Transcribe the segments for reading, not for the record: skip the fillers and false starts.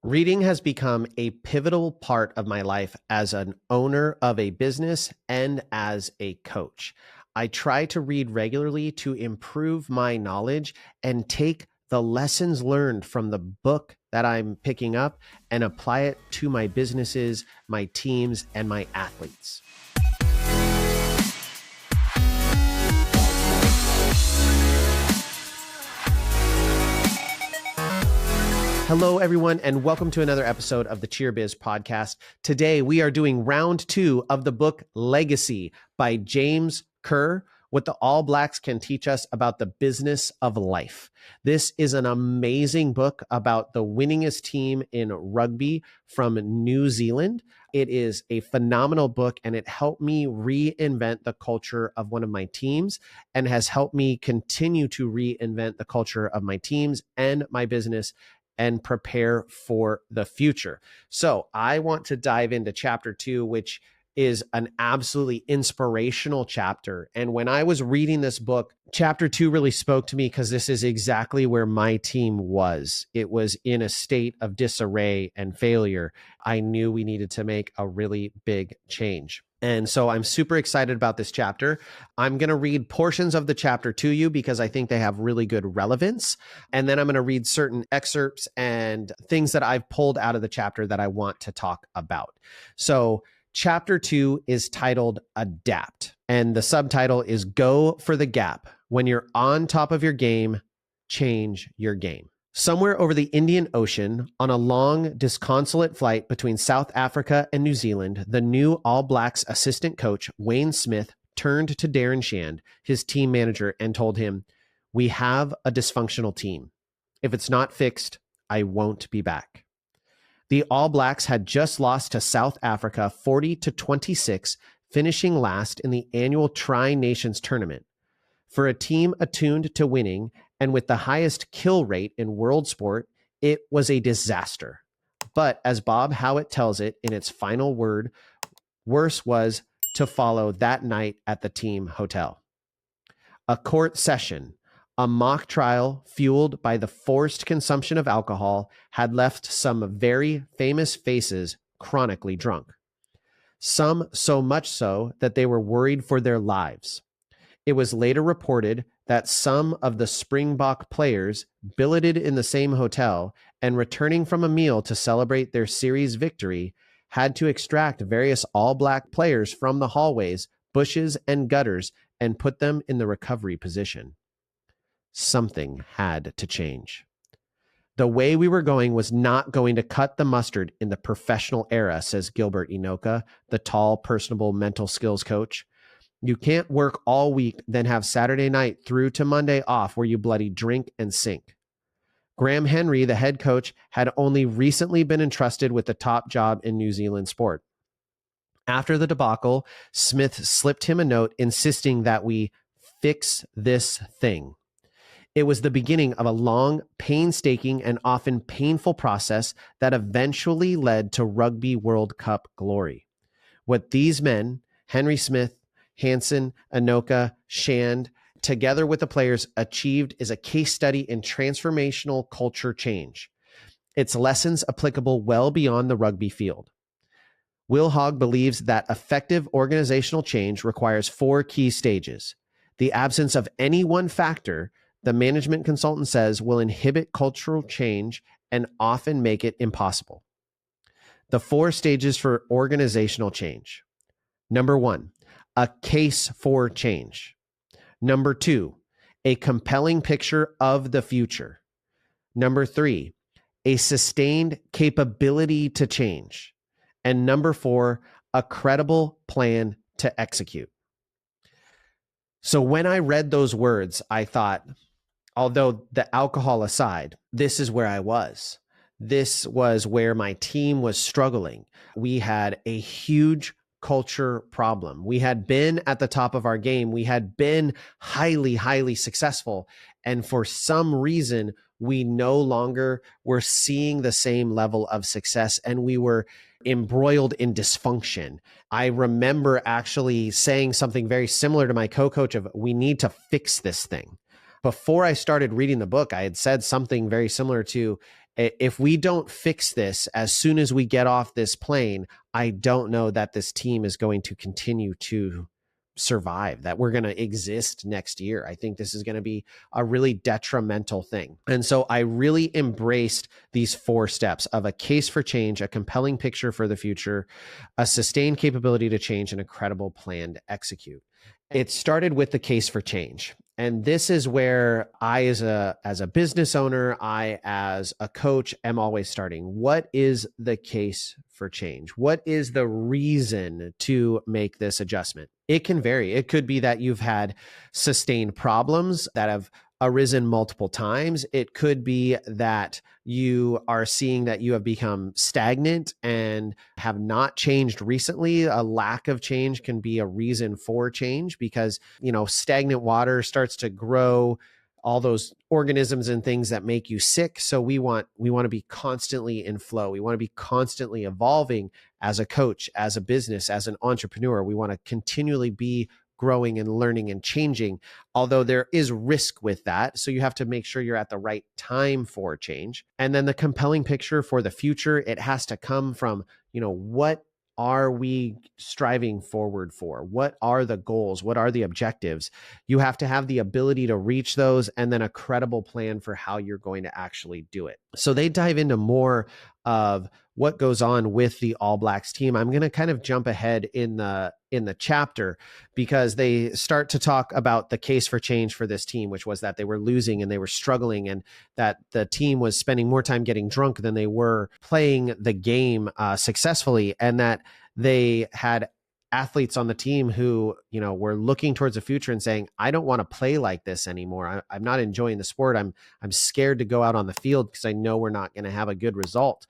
Reading has become a pivotal part of my life as an owner of a business and as a coach. I try to read regularly to improve my knowledge and take the lessons learned from the book that I'm picking up and apply it to my businesses, my teams, and my athletes. Hello, everyone, and welcome to another episode of the Cheer Biz Podcast. Today, we are doing round 2 of the book Legacy by James Kerr, What the All Blacks Can Teach Us About the Business of Life. This is an amazing book about the winningest team in rugby from New Zealand. It is a phenomenal book, and it helped me reinvent the culture of one of my teams and has helped me continue to reinvent the culture of my teams and my business and prepare for the future. So I want to dive into chapter 2, which is an absolutely inspirational chapter. And when I was reading this book, chapter 2 really spoke to me because this is exactly where my team was. It was in a state of disarray and failure. I knew we needed to make a really big change. And so I'm super excited about this chapter. I'm going to read portions of the chapter to you because I think they have really good relevance. And then I'm going to read certain excerpts and things that I've pulled out of the chapter that I want to talk about. So chapter 2 is titled Adapt, and the subtitle is Go for the Gap. When you're on top of your game, change your game. Somewhere over the Indian Ocean, on a long, disconsolate flight between South Africa and New Zealand, the new All Blacks assistant coach, Wayne Smith, turned to Darren Shand, his team manager, and told him, "We have a dysfunctional team. If it's not fixed, I won't be back." The All Blacks had just lost to South Africa 40-26, finishing last in the annual Tri-Nations tournament. For a team attuned to winning and with the highest kill rate in world sport, it was a disaster. But as Bob Howitt tells it in its final word, worse was to follow that night at the team hotel. A court session, a mock trial fueled by the forced consumption of alcohol, had left some very famous faces chronically drunk. Some so much so that they were worried for their lives. It was later reported that some of the Springbok players billeted in the same hotel and returning from a meal to celebrate their series victory had to extract various All Black players from the hallways, bushes, and gutters and put them in the recovery position. Something had to change. The way we were going was not going to cut the mustard in the professional era, says Gilbert Enoka, the tall, personable mental skills coach. You can't work all week, then have Saturday night through to Monday off where you bloody drink and sink. Graham Henry, the head coach, had only recently been entrusted with the top job in New Zealand sport. After the debacle, Smith slipped him a note insisting that we fix this thing. It was the beginning of a long, painstaking, and often painful process that eventually led to Rugby World Cup glory. What these men, Henry Smith, Hansen, Enoka, Shand, together with the players, achieved is a case study in transformational culture change. Its lessons applicable well beyond the rugby field. Will Hogg believes that effective organizational change requires 4 key stages. The absence of any one factor, the management consultant says, will inhibit cultural change and often make it impossible. The 4 stages for organizational change. Number 1, a case for change. Number 2, a compelling picture of the future. Number 3, a sustained capability to change. And number 4, a credible plan to execute. So when I read those words, I thought, although the alcohol aside, this is where I was. This was where my team was struggling. We had a huge culture problem. We had been at the top of our game. We had been highly, highly successful. And for some reason, we no longer were seeing the same level of success, and we were embroiled in dysfunction. I remember actually saying something very similar to my co-coach of, we need to fix this thing. Before I started reading the book, I had said something very similar to, If we don't fix this as soon as we get off this plane, I don't know that this team is going to continue to survive, that we're going to exist next year. I think this is going to be a really detrimental thing. And so I really embraced these 4 steps of a case for change, a compelling picture for the future, a sustained capability to change, and a credible plan to execute. It started with the case for change. And this is where I, as a business owner, I, as a coach, am always starting. What is the case for change? What is the reason to make this adjustment? It can vary. It could be that you've had sustained problems that have arisen multiple times. It could be that you are seeing that you have become stagnant and have not changed recently. A lack of change can be a reason for change because, stagnant water starts to grow all those organisms and things that make you sick. So we want to be constantly in flow. We want to be constantly evolving as a coach, as a business, as an entrepreneur. We want to continually be growing and learning and changing, although there is risk with that. So you have to make sure you're at the right time for change. And then the compelling picture for the future, it has to come from, what are we striving forward for? What are the goals? What are the objectives? You have to have the ability to reach those and then a credible plan for how you're going to actually do it. So they dive into more of what goes on with the All Blacks team. I'm going to kind of jump ahead in the chapter because they start to talk about the case for change for this team, which was that they were losing and they were struggling and that the team was spending more time getting drunk than they were playing the game successfully, and that they had athletes on the team who, were looking towards the future and saying, I don't want to play like this anymore. I'm not enjoying the sport. I'm scared to go out on the field because I know we're not going to have a good result.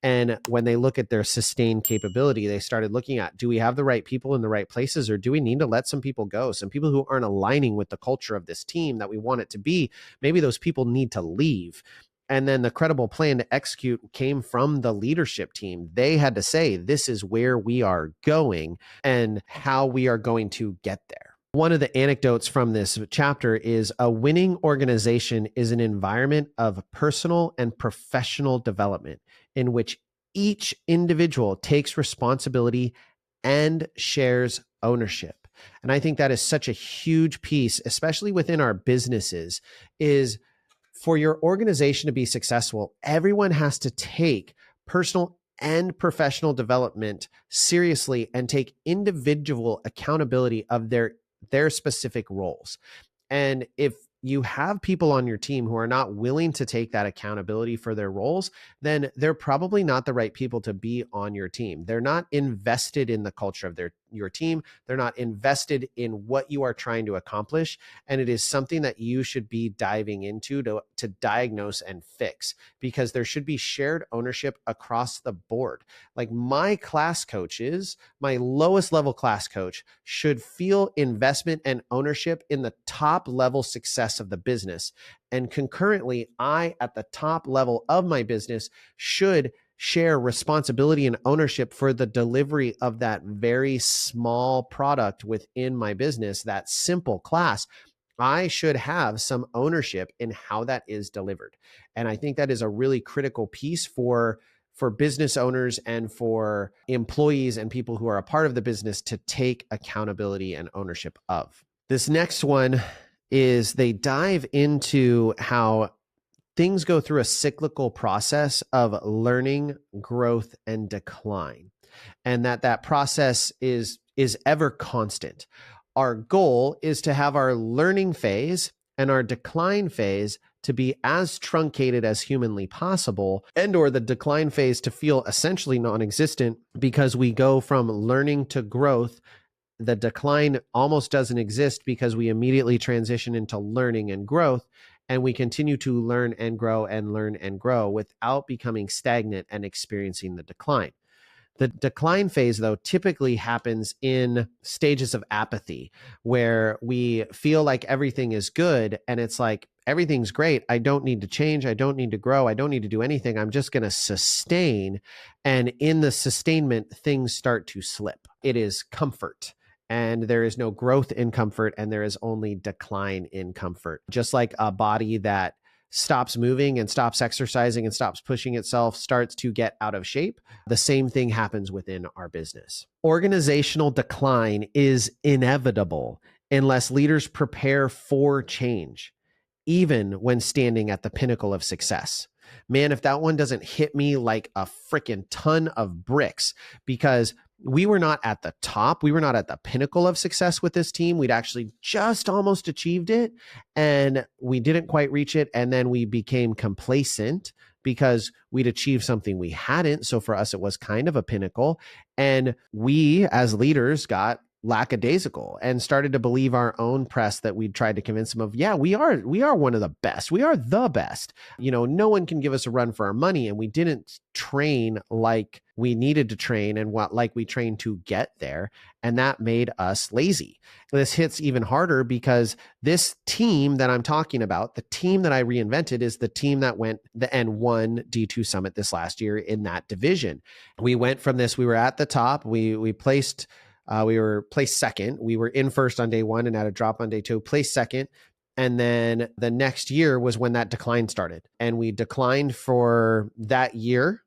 And when they look at their sustained capability, they started looking at, do we have the right people in the right places, or do we need to let some people go? Some people who aren't aligning with the culture of this team that we want it to be, maybe those people need to leave. And then the credible plan to execute came from the leadership team. They had to say, this is where we are going and how we are going to get there. One of the anecdotes from this chapter is a winning organization is an environment of personal and professional development in which each individual takes responsibility and shares ownership. And I think that is such a huge piece, especially within our businesses, is for your organization to be successful, everyone has to take personal and professional development seriously and take individual accountability of their specific roles. And if you have people on your team who are not willing to take that accountability for their roles, then they're probably not the right people to be on your team. They're not invested in the culture of your team. They're not invested in what you are trying to accomplish. And it is something that you should be diving into to diagnose and fix, because there should be shared ownership across the board. Like my class coaches, my lowest level class coach should feel investment and ownership in the top level success of the business. And concurrently, I, at the top level of my business, should share responsibility and ownership for the delivery of that very small product within my business, that simple class. I should have some ownership in how that is delivered. And I think that is a really critical piece for business owners and for employees and people who are a part of the business to take accountability and ownership of. This next one is they dive into how things go through a cyclical process of learning, growth, and decline, and that process is ever constant. Our goal is to have our learning phase and our decline phase to be as truncated as humanly possible, or the decline phase to feel essentially non-existent, because we go from learning to growth. The decline almost doesn't exist because we immediately transition into learning and growth, and we continue to learn and grow and learn and grow without becoming stagnant and experiencing the decline. The decline phase, though, typically happens in stages of apathy, where we feel like everything is good and it's like, everything's great. I don't need to change. I don't need to grow. I don't need to do anything. I'm just going to sustain. And in the sustainment, things start to slip. It is comfort. And there is no growth in comfort, and there is only decline in comfort. Just like a body that stops moving and stops exercising and stops pushing itself, starts to get out of shape, the same thing happens within our business. Organizational decline is inevitable unless leaders prepare for change, even when standing at the pinnacle of success. Man, if that one doesn't hit me like a freaking ton of bricks, because we were not at the top. We were not at the pinnacle of success with this team. We'd actually just almost achieved it, and we didn't quite reach it. And then we became complacent because we'd achieved something we hadn't. So for us, it was kind of a pinnacle. And we as leaders got lackadaisical and started to believe our own press that we'd tried to convince them of, yeah, we are one of the best. We are the best. No one can give us a run for our money. And we didn't train like we needed to train and like we trained to get there. And that made us lazy. This hits even harder because this team that I'm talking about, the team that I reinvented, is the team that went and won D2 Summit this last year in that division. We went from this, we were at the top, we were placed second. We were in first on day one and had a drop on day two, placed second. And then the next year was when that decline started. And we declined for that year.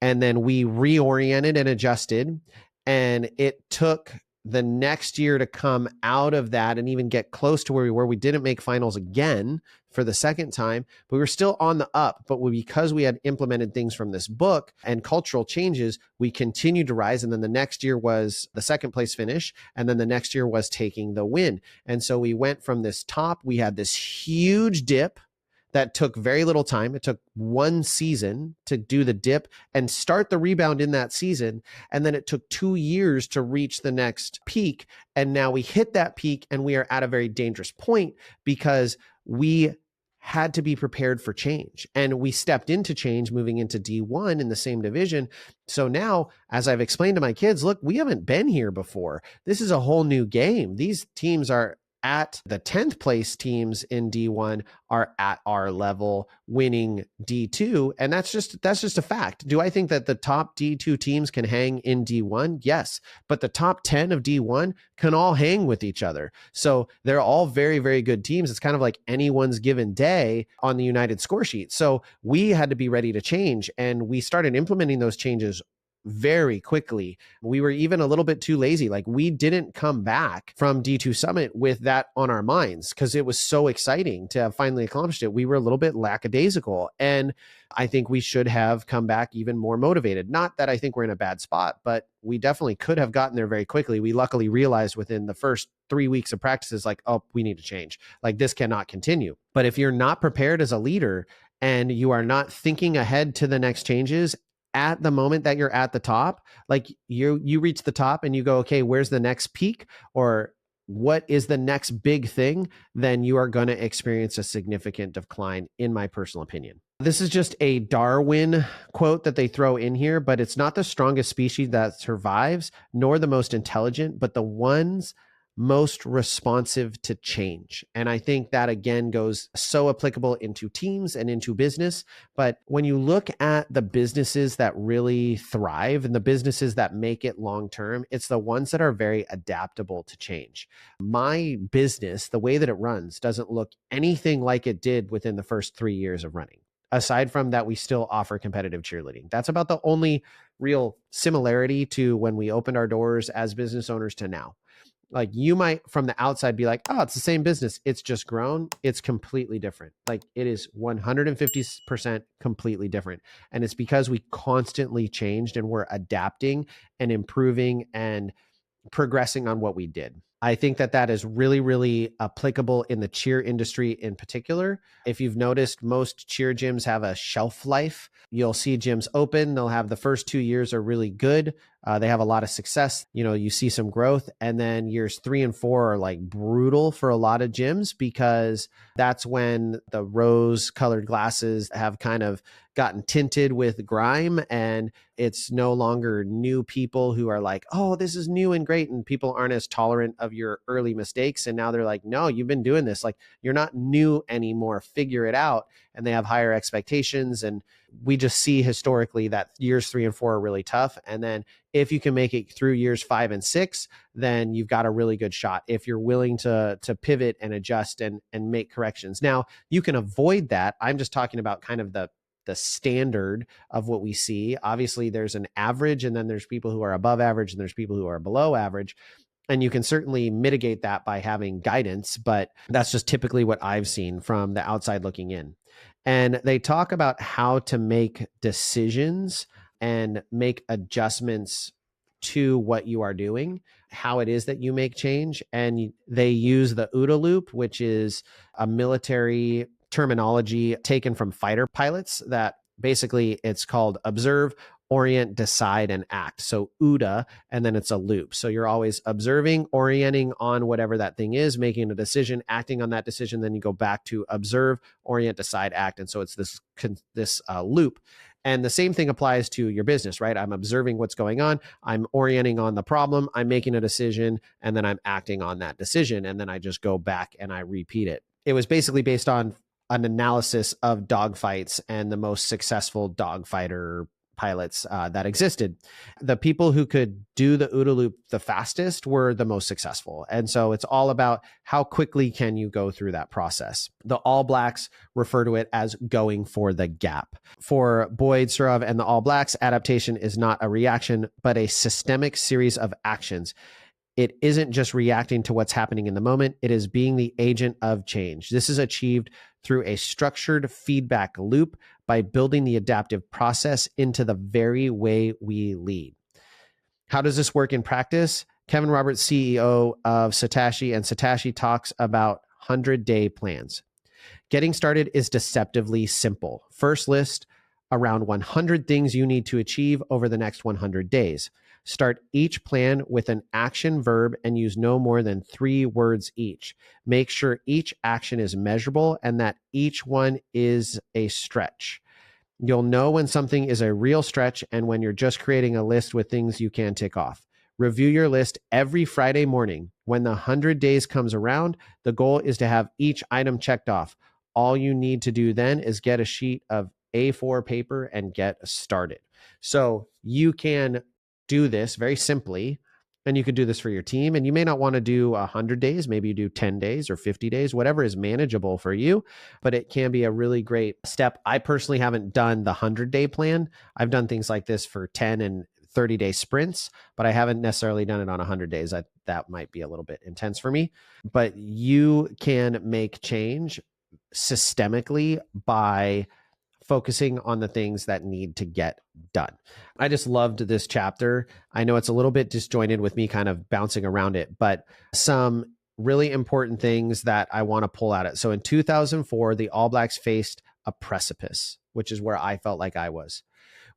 And then we reoriented and adjusted. And it took the next year to come out of that and even get close to where we were. We didn't make finals again for the second time, but we were still on the up. But because we had implemented things from this book and cultural changes, we continued to rise. And then the next year was the second place finish. And then the next year was taking the win. And so we went from this top, we had this huge dip that took very little time. It took one season to do the dip and start the rebound in that season. And then it took 2 years to reach the next peak. And now we hit that peak and we are at a very dangerous point because we had to be prepared for change. And we stepped into change moving into D1 in the same division. So now, as I've explained to my kids, look, we haven't been here before. This is a whole new game. These teams are at the 10th place teams in D1 are at our level winning D2. And that's just a fact. Do I think that the top D2 teams can hang in D1? Yes. But the top 10 of D1 can all hang with each other. So they're all very, very good teams. It's kind of like anyone's given day on the United score sheet. So we had to be ready to change. And we started implementing those changes very quickly. We were even a little bit too lazy. Like we didn't come back from D2 Summit with that on our minds because it was so exciting to have finally accomplished it. We were a little bit lackadaisical. And I think we should have come back even more motivated. Not that I think we're in a bad spot, but we definitely could have gotten there very quickly. We luckily realized within the first 3 weeks of practices, like, oh, we need to change. Like this cannot continue. But if you're not prepared as a leader and you are not thinking ahead to the next changes, at the moment that you're at the top, like you reach the top and you go, okay, where's the next peak or what is the next big thing? Then you are going to experience a significant decline, in my personal opinion. This is just a Darwin quote that they throw in here, but it's not the strongest species that survives, nor the most intelligent, but the ones most responsive to change. And I think that again goes so applicable into teams and into business. But when you look at the businesses that really thrive and the businesses that make it long-term, it's the ones that are very adaptable to change. My business, the way that it runs, doesn't look anything like it did within the first 3 years of running. Aside from that, we still offer competitive cheerleading. That's about the only real similarity to when we opened our doors as business owners to now. Like you might from the outside be like, oh, it's the same business. It's just grown. It's completely different. Like it is 150% completely different. And it's because we constantly changed and we're adapting and improving and progressing on what we did. I think that that is really, really applicable in the cheer industry in particular. If you've noticed, most cheer gyms have a shelf life. You'll see gyms open. They'll have the first 2 years are really good. They have a lot of success. You see some growth. And then years 3 and 4 are like brutal for a lot of gyms because that's when the rose colored glasses have kind of gotten tinted with grime and it's no longer new people who are like, oh, this is new and great. And people aren't as tolerant of your early mistakes. And now they're like, no, you've been doing this. Like you're not new anymore. Figure it out. And they have higher expectations. And we just see historically that years 3 and 4 are really tough. And then if you can make it through years 5 and 6, then you've got a really good shot if you're willing to pivot and adjust and make corrections. Now, you can avoid that. I'm just talking about kind of the standard of what we see. Obviously, there's an average, and then there's people who are above average, and there's people who are below average. And you can certainly mitigate that by having guidance, but that's just typically what I've seen from the outside looking in. And they talk about how to make decisions and make adjustments to what you are doing, how it is that you make change. And they use the OODA loop, which is a military terminology taken from fighter pilots that basically it's called observe, orient, decide, and act. So OODA, and then it's a loop. So you're always observing, orienting on whatever that thing is, making a decision, acting on that decision. Then you go back to observe, orient, decide, act. And so it's this loop. And the same thing applies to your business, right? I'm observing what's going on. I'm orienting on the problem. I'm making a decision, and then I'm acting on that decision. And then I just go back and I repeat it. It was basically based on an analysis of dogfights and the most successful dogfighter pilots that existed. The people who could do the OODA loop the fastest were the most successful. And so it's all about how quickly can you go through that process. The All Blacks refer to it as going for the gap. For Boyd, Surov, and the All Blacks, adaptation is not a reaction, but a systemic series of actions. It isn't just reacting to what's happening in the moment. It is being the agent of change. This is achieved through a structured feedback loop by building the adaptive process into the very way we lead. How does this work in practice? Kevin Roberts, CEO of Satashi, and Satashi talks about 100-day plans. Getting started is deceptively simple. First, list around 100 things you need to achieve over the next 100 days. Start each plan with an action verb and use no more than 3 words each. Make sure each action is measurable and that each one is a stretch. You'll know when something is a real stretch and when you're just creating a list with things you can tick off. Review your list every Friday morning. When the 100 days comes around, the goal is to have each item checked off. All you need to do then is get a sheet of A4 paper and get started. So you can do this very simply, and you could do this for your team. And you may not want to do 100 days. Maybe you do 10 days or 50 days, whatever is manageable for you, but it can be a really great step. I personally haven't done the 100-day plan. I've done things like this for 10 and 30-day sprints, but I haven't necessarily done it on 100 days. That might be a little bit intense for me, but you can make change systemically by focusing on the things that need to get done. I just loved this chapter. I know it's a little bit disjointed with me kind of bouncing around it, but some really important things that I want to pull out it. So in 2004, the All Blacks faced a precipice, which is where I felt like I was.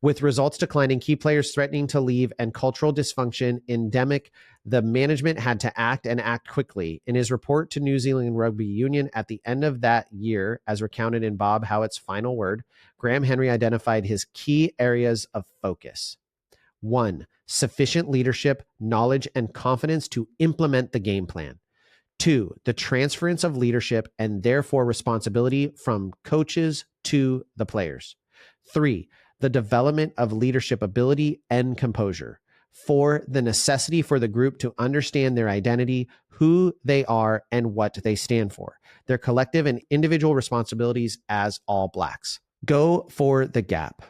With results declining, key players threatening to leave, and cultural dysfunction endemic, the management had to act and act quickly. In his report to New Zealand Rugby Union at the end of that year, as recounted in Bob Howitt's final word, Graham Henry identified his key areas of focus. 1, sufficient leadership, knowledge, and confidence to implement the game plan. 2, the transference of leadership and therefore responsibility from coaches to the players. 3, the development of leadership ability and composure. 4, the necessity for the group to understand their identity, who they are, and what they stand for, their collective and individual responsibilities as All Blacks. Go for the gap.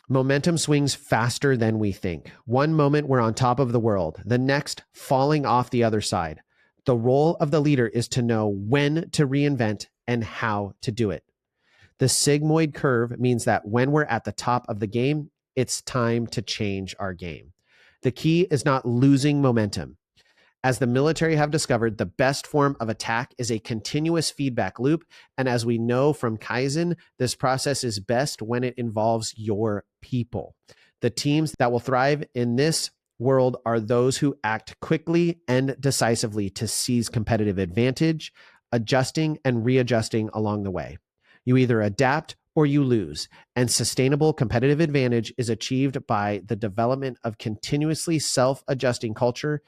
Momentum swings faster than we think. One moment we're on top of the world, the next falling off the other side. The role of the leader is to know when to reinvent and how to do it. The sigmoid curve means that when we're at the top of the game, it's time to change our game. The key is not losing momentum. As the military have discovered, the best form of attack is a continuous feedback loop. And as we know from Kaizen, this process is best when it involves your people. The teams that will thrive in this world are those who act quickly and decisively to seize competitive advantage, adjusting and readjusting along the way. You either adapt or you lose, and sustainable competitive advantage is achieved by the development of continuously self-adjusting culture.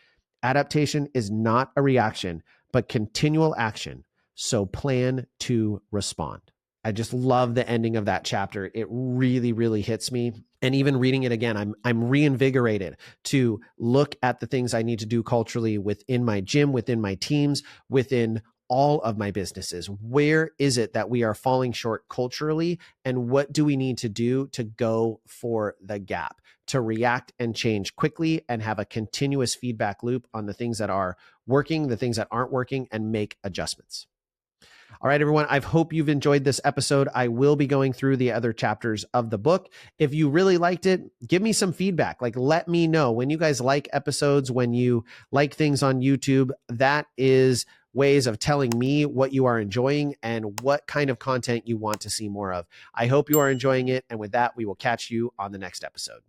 Adaptation is not a reaction, but continual action. So plan to respond. I just love the ending of that chapter. It really, really hits me. And even reading it again, I'm reinvigorated to look at the things I need to do culturally within my gym, within my teams, within all of my businesses. Where is it that we are falling short culturally? And what do we need to do to go for the gap, to react and change quickly and have a continuous feedback loop on the things that are working, the things that aren't working, and make adjustments. All right, everyone, I hope you've enjoyed this episode. I will be going through the other chapters of the book. If you really liked it, give me some feedback. Like, let me know when you guys like episodes, when you like things on YouTube. That is ways of telling me what you are enjoying and what kind of content you want to see more of. I hope you are enjoying it. And with that, we will catch you on the next episode.